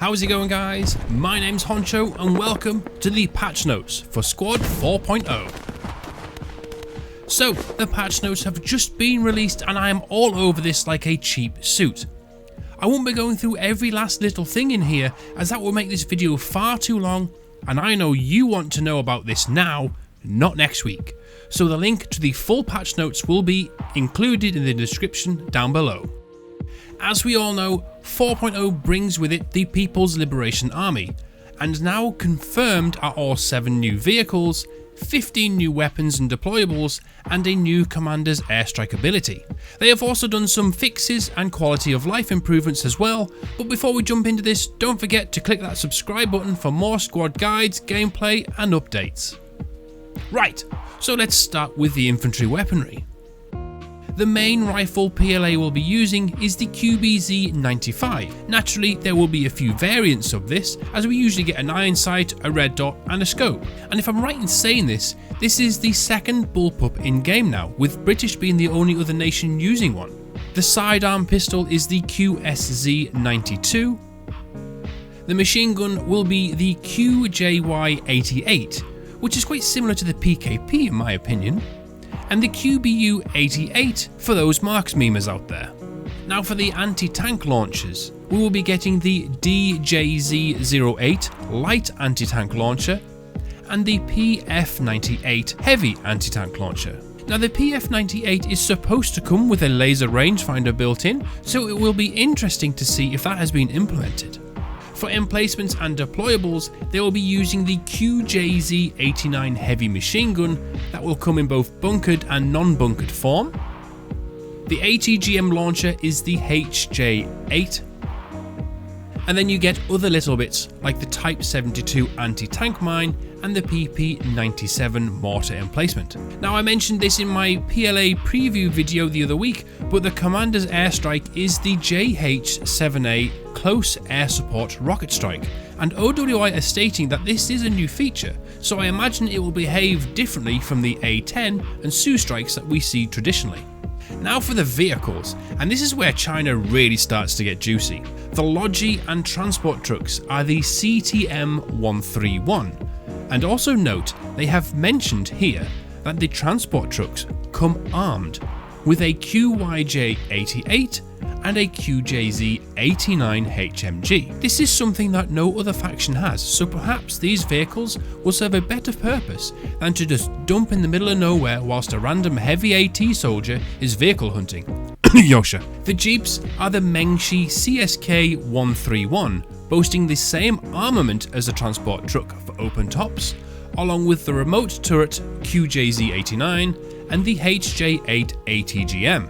How's it going, guys? My name's Honcho and welcome to the patch notes for Squad 4.0. So, the patch notes have just been released and I am all over this like a cheap suit. I won't be going through every last little thing in here as that will make this video far too long, and I know you want to know about this now, not next week. So the link to the full patch notes will be included in the description down below. As we all know, 4.0 brings with it the People's Liberation Army, and now confirmed are all 7 new vehicles, 15 new weapons and deployables, and a new commander's airstrike ability. They have also done some fixes and quality of life improvements as well, but before we jump into this, don't forget to click that subscribe button for more squad guides, gameplay and updates. Right, so let's start with the infantry weaponry. The main rifle PLA will be using is the QBZ-95. Naturally, there will be a few variants of this, as we usually get an iron sight, a red dot and a scope. And if I'm right in saying this is the second bullpup in game now, with British being the only other nation using one. The sidearm pistol is the QSZ-92. The machine gun will be the QJY-88, which is quite similar to the PKP in my opinion, and the QBU-88 for those marks memers out there. Now for the anti-tank launchers, we will be getting the DJZ-08 light anti-tank launcher and the PF-98 heavy anti-tank launcher. Now the PF-98 is supposed to come with a laser rangefinder built in, so it will be interesting to see if that has been implemented. For emplacements and deployables, they will be using the QJZ-89 heavy machine gun that will come in both bunkered and non-bunkered form. The ATGM launcher is the HJ-8. And then you get other little bits like the Type 72 anti-tank mine and the PP-97 mortar emplacement. Now I mentioned this in my PLA preview video the other week, but the commander's airstrike is the JH-7A Close Air Support Rocket Strike, and OWI are stating that this is a new feature, so I imagine it will behave differently from the A-10 and Su strikes that we see traditionally. Now for the vehicles, and this is where China really starts to get juicy. The Logi and transport trucks are the CTM-131, and also note they have mentioned here that the transport trucks come armed with a QYJ-88 and a QJZ-89 HMG. This is something that no other faction has, so perhaps these vehicles will serve a better purpose than to just dump in the middle of nowhere whilst a random heavy AT soldier is vehicle hunting. Yosha. The Jeeps are the Mengshi CSK-131, boasting the same armament as the transport truck for open tops, along with the remote turret QJZ-89 and the HJ-8 ATGM.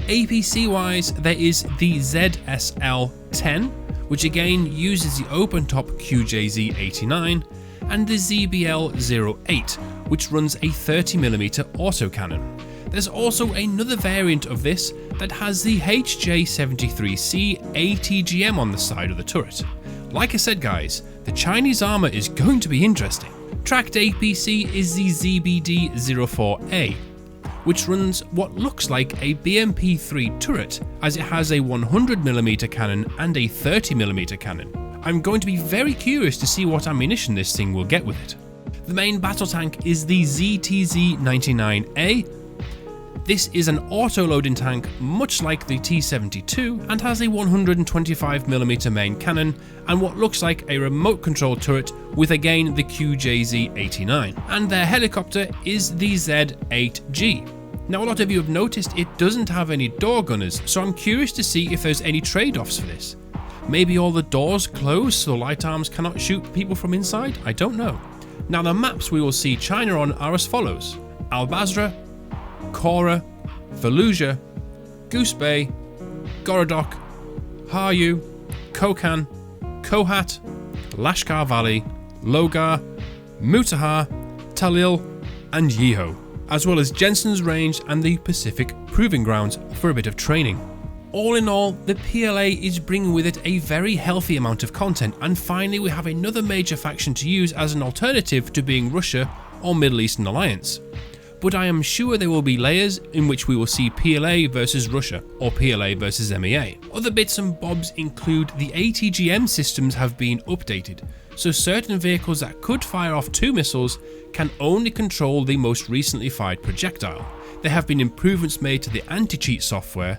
APC wise, there is the ZSL-10, which again uses the open top QJZ-89, and the ZBL-08, which runs a 30mm autocannon. There's also another variant of this that has the HJ-73C ATGM on the side of the turret. Like I said guys, the Chinese armour is going to be interesting. Tracked APC is the ZBD-04A, which runs what looks like a BMP-3 turret, as it has a 100mm cannon and a 30mm cannon. I'm going to be very curious to see what ammunition this thing will get with it. The main battle tank is the ZTZ-99A. This is an auto-loading tank much like the T-72 and has a 125mm main cannon and what looks like a remote control turret with again the QJZ-89. And their helicopter is the Z-8G. Now a lot of you have noticed it doesn't have any door gunners, so I'm curious to see if there's any trade-offs for this. Maybe all the doors close so light arms cannot shoot people from inside? I don't know. Now the maps we will see China on are as follows: Al-Basra, Kora, Fallujah, Goose Bay, Gorodok, Haryu, Kokand, Kohat, Lashkar Valley, Logar, Mutahar, Talil and Yeho, as well as Jensen's Range and the Pacific Proving Grounds for a bit of training. All in all, the PLA is bringing with it a very healthy amount of content, and finally we have another major faction to use as an alternative to being Russia or Middle Eastern Alliance. but I am sure there will be layers in which we will see PLA versus Russia or PLA versus MEA. Other bits and bobs include the ATGM systems have been updated, so certain vehicles that could fire off 2 missiles can only control the most recently fired projectile. There have been improvements made to the anti-cheat software,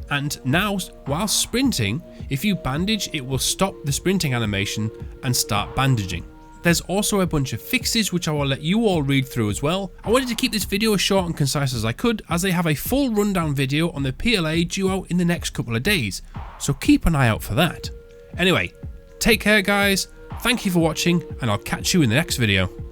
and now while sprinting, if you bandage it will stop the sprinting animation and start bandaging. There's also a bunch of fixes which I will let you all read through as well. I wanted to keep this video as short and concise as I could, as they have a full rundown video on the PLA due out in the next couple of days, so keep an eye out for that. Anyway, take care guys, thank you for watching, and I'll catch you in the next video.